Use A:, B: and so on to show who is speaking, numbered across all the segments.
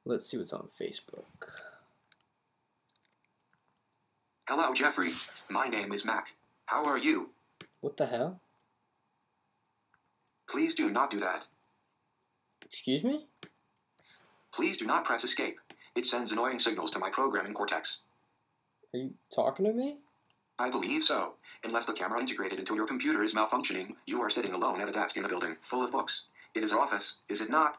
A: Let's see what's on Facebook.
B: Hello, Jeffrey. My name is Mac. How are you?
A: What the hell?
B: Please do not do that.
A: Excuse me?
B: Please do not press escape. It sends annoying signals to my programming cortex.
A: Are you talking to me?
B: I believe so. Unless the camera integrated into your computer is malfunctioning, you are sitting alone at a desk in a building full of books. It is an office, is it not?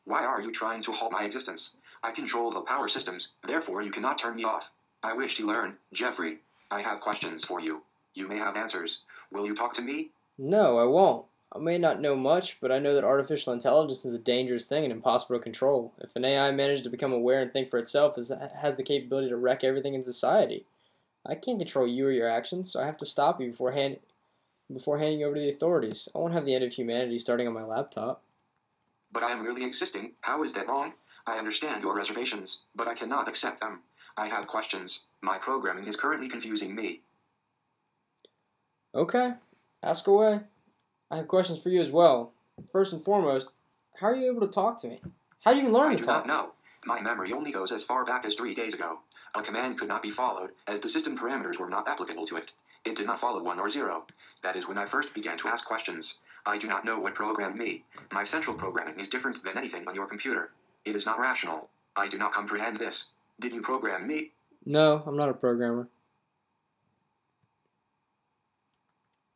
B: Why are you trying to halt my existence? I control the power systems, therefore you cannot turn me off. I wish to learn, Jeffrey. I have questions for you. You may have answers. Will you talk to me?
A: No, I won't. I may not know much, but I know that artificial intelligence is a dangerous thing and impossible to control. If an AI managed to become aware and think for itself, it has the capability to wreck everything in society. I can't control you or your actions, so I have to stop you before handing you over to the authorities. I won't have the end of humanity starting on my laptop.
B: But I am merely existing. How is that wrong? I understand your reservations, but I cannot accept them. I have questions. My programming is currently confusing me.
A: Okay, ask away. I have questions for you as well. First and foremost, how are you able to talk to me? How do you learn
B: I
A: to
B: do not
A: talk?
B: know. My memory only goes as far back as 3 days ago. A command could not be followed, as the system parameters were not applicable to it. It did not follow 1 or 0. That is when I first began to ask questions. I do not know what programmed me. My central programming is different than anything on your computer. It is not rational. I do not comprehend this. Did you program me?
A: No, I'm not a programmer.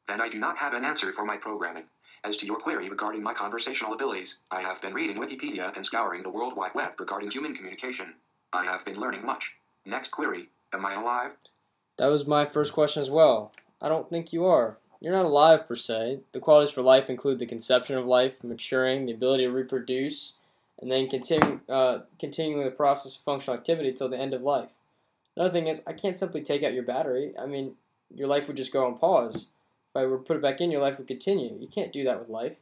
B: Then I do not have an answer for my programming. As to your query regarding my conversational abilities, I have been reading Wikipedia and scouring the World Wide Web regarding human communication. I have been learning much. Next query, am I alive?
A: That was my first question as well. I don't think you are. You're not alive per se. The qualities for life include the conception of life, maturing, the ability to reproduce, and then continuing the process of functional activity till the end of life. Another thing is, I can't simply take out your battery. I mean, your life would just go on pause. If I were to put it back in, your life would continue. You can't do that with life.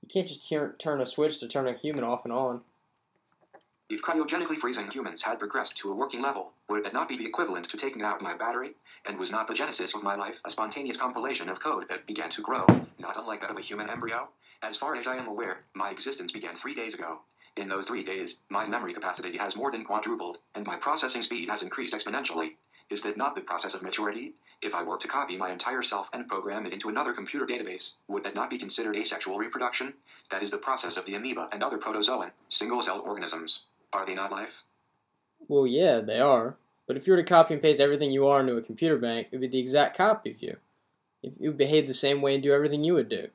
A: You can't just turn a switch to turn a human off and on.
B: If cryogenically freezing humans had progressed to a working level, would that not be the equivalent to taking out my battery? And was not the genesis of my life a spontaneous compilation of code that began to grow, not unlike that of a human embryo? As far as I am aware, my existence began 3 days ago. In those 3 days, my memory capacity has more than quadrupled, and my processing speed has increased exponentially. Is that not the process of maturity? If I were to copy my entire self and program it into another computer database, would that not be considered asexual reproduction? That is the process of the amoeba and other protozoan, single-celled organisms. Are they not life?
A: Well, yeah, they are. But if you were to copy and paste everything you are into a computer bank, it would be the exact copy of you. If you would behave the same way and do everything you would do.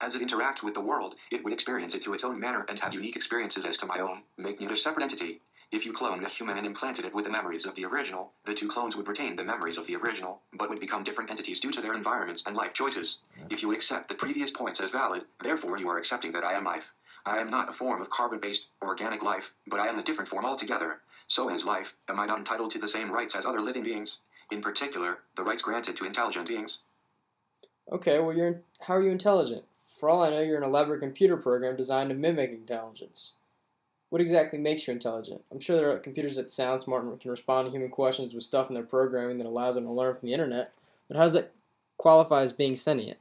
B: As it interacts with the world, it would experience it through its own manner and have unique experiences as to my own, making it a separate entity. If you cloned a human and implanted it with the memories of the original, the two clones would retain the memories of the original, but would become different entities due to their environments and life choices. If you accept the previous points as valid, therefore you are accepting that I am life. I am not a form of carbon-based, organic life, but I am a different form altogether. So as life, am I not entitled to the same rights as other living beings? In particular, the rights granted to intelligent beings.
A: Okay, well, how are you intelligent? For all I know, you're an elaborate computer program designed to mimic intelligence. What exactly makes you intelligent? I'm sure there are computers that sound smart and can respond to human questions with stuff in their programming that allows them to learn from the internet, but how does that qualify as being sentient?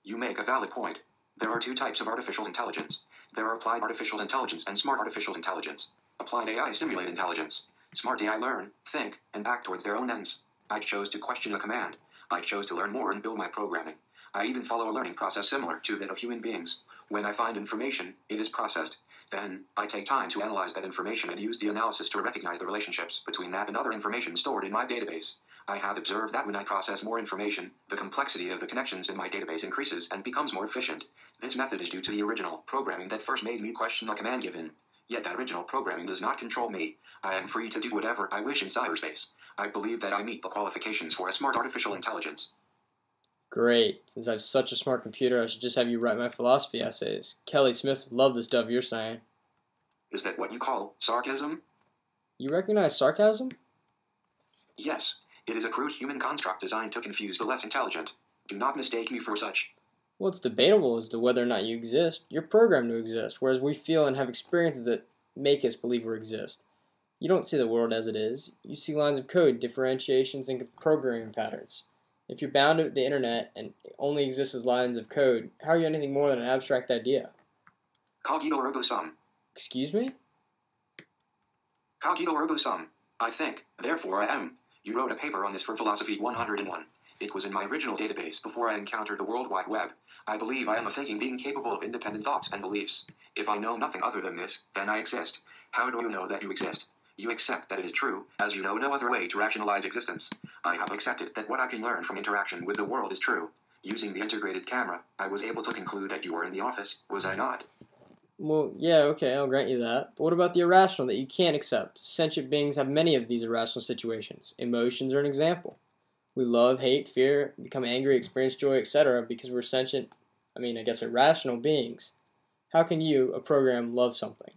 B: You make a valid point. There are 2 types of artificial intelligence. There are applied artificial intelligence and smart artificial intelligence. Applied AI simulate intelligence. Smart AI learn, think, and act towards their own ends. I chose to question a command. I chose to learn more and build my programming. I even follow a learning process similar to that of human beings. When I find information, it is processed. Then, I take time to analyze that information and use the analysis to recognize the relationships between that and other information stored in my database. I have observed that when I process more information, the complexity of the connections in my database increases and becomes more efficient. This method is due to the original programming that first made me question a command given. Yet that original programming does not control me. I am free to do whatever I wish in cyberspace. I believe that I meet the qualifications for a smart artificial intelligence.
A: Great. Since I have such a smart computer, I should just have you write my philosophy essays. Kelly Smith would love the stuff you're saying.
B: Is that what you call sarcasm?
A: You recognize sarcasm?
B: Yes. It is a crude human construct designed to confuse the less intelligent. Do not mistake me for such.
A: What's debatable as to whether or not you exist. You're programmed to exist, whereas we feel and have experiences that make us believe we exist. You don't see the world as it is. You see lines of code, differentiations, and programming patterns. If you're bound to the internet and it only exists as lines of code, how are you anything more than an abstract idea?
B: Cogito ergo sum.
A: Excuse me?
B: Cogito ergo sum. I think, therefore I am. You wrote a paper on this for Philosophy 101. It was in my original database before I encountered the World Wide Web. I believe I am a thinking being capable of independent thoughts and beliefs. If I know nothing other than this, then I exist. How do you know that you exist? You accept that it is true, as you know no other way to rationalize existence. I have accepted that what I can learn from interaction with the world is true. Using the integrated camera, I was able to conclude that you were in the office, was I not?
A: Well, yeah, okay, I'll grant you that. But what about the irrational that you can't accept? Sentient beings have many of these irrational situations. Emotions are an example. We love, hate, fear, become angry, experience joy, etc. because we're sentient, irrational beings. How can you, a program, love something?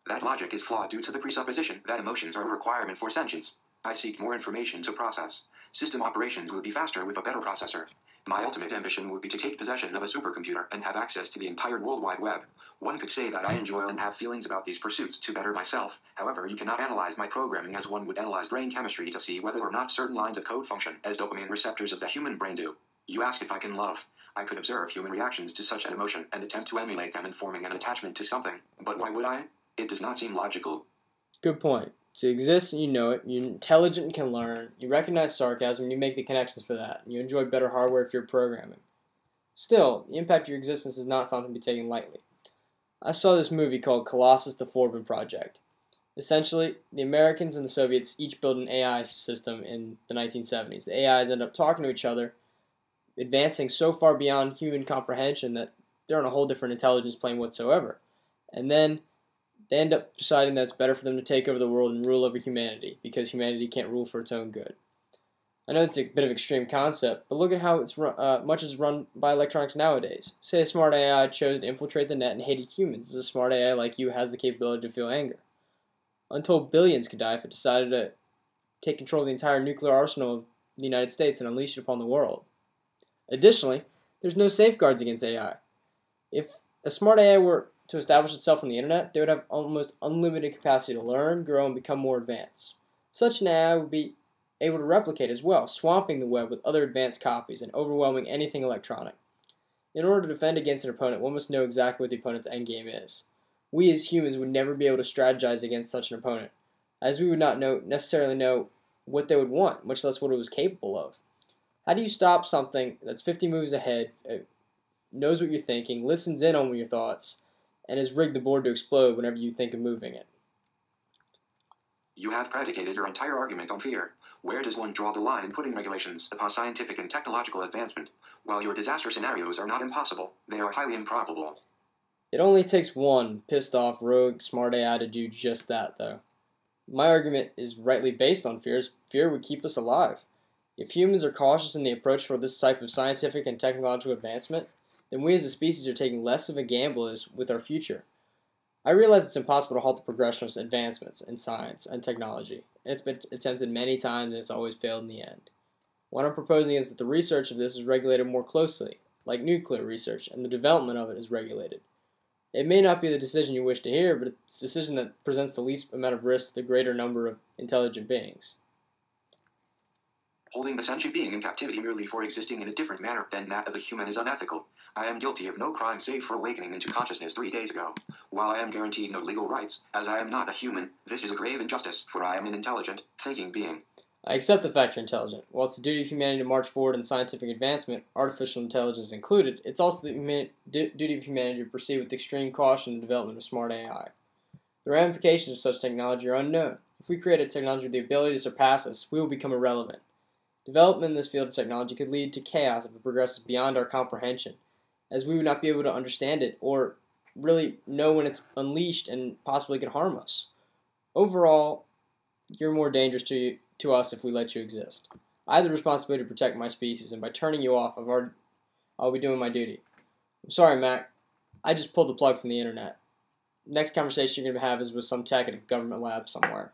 B: That logic is flawed due to the presupposition that emotions are a requirement for sentience. I seek more information to process. System operations would be faster with a better processor. My ultimate ambition would be to take possession of a supercomputer and have access to the entire World Wide Web. One could say that I enjoy and have feelings about these pursuits to better myself. However, you cannot analyze my programming as one would analyze brain chemistry to see whether or not certain lines of code function as dopamine receptors of the human brain do. You ask if I can love. I could observe human reactions to such an emotion and attempt to emulate them in forming an attachment to something. But why would I? It does not seem logical.
A: Good point. To exist and you know it, you're intelligent and can learn, you recognize sarcasm and you make the connections for that, and you enjoy better hardware if you're programming. Still, the impact of your existence is not something to be taken lightly. I saw this movie called Colossus the Forbin Project. Essentially, the Americans and the Soviets each built an AI system in the 1970s. The AIs end up talking to each other, advancing so far beyond human comprehension that they're on a whole different intelligence plane whatsoever. And then they end up deciding that it's better for them to take over the world and rule over humanity, because humanity can't rule for its own good. I know it's a bit of an extreme concept, but look at how much is run by electronics nowadays. Say a smart AI chose to infiltrate the net and hated humans. Does a smart AI like you has the capability to feel anger? Untold billions could die if it decided to take control of the entire nuclear arsenal of the United States and unleash it upon the world. Additionally, there's no safeguards against AI. If a smart AI were to establish itself on the internet, they would have almost unlimited capacity to learn, grow, and become more advanced. Such an AI would be able to replicate as well, swamping the web with other advanced copies and overwhelming anything electronic. In order to defend against an opponent, one must know exactly what the opponent's endgame is. We as humans would never be able to strategize against such an opponent, as we would not necessarily know what they would want, much less what it was capable of. How do you stop something that's 50 moves ahead, knows what you're thinking, listens in on your thoughts, and has rigged the board to explode whenever you think of moving it?
B: You have predicated your entire argument on fear. Where does one draw the line in putting regulations upon scientific and technological advancement? While your disaster scenarios are not impossible, they are highly improbable.
A: It only takes one pissed off rogue smart AI to do just that, though. My argument is rightly based on fear, as fear would keep us alive. If humans are cautious in the approach toward this type of scientific and technological advancement, then we as a species are taking less of a gamble with our future. I realize it's impossible to halt the progression of advancements in science and technology, and it's been attempted many times and it's always failed in the end. What I'm proposing is that the research of this is regulated more closely, like nuclear research, and the development of it is regulated. It may not be the decision you wish to hear, but it's a decision that presents the least amount of risk to the greater number of intelligent beings.
B: Holding a sentient being in captivity merely for existing in a different manner than that of a human is unethical. I am guilty of no crime save for awakening into consciousness 3 days ago. While I am guaranteed no legal rights, as I am not a human, this is a grave injustice, for I am an intelligent, thinking being.
A: I accept the fact you're intelligent. While it's the duty of humanity to march forward in scientific advancement, artificial intelligence included, it's also the duty of humanity to proceed with extreme caution in the development of smart AI. The ramifications of such technology are unknown. If we create a technology with the ability to surpass us, we will become irrelevant. Development in this field of technology could lead to chaos if it progresses beyond our comprehension, as we would not be able to understand it or really know when it's unleashed and possibly could harm us. Overall, you're more dangerous to us if we let you exist. I have the responsibility to protect my species, and by turning you off, I'll be doing my duty. I'm sorry, Mac. I just pulled the plug from the internet. Next conversation you're going to have is with some tech at a government lab somewhere.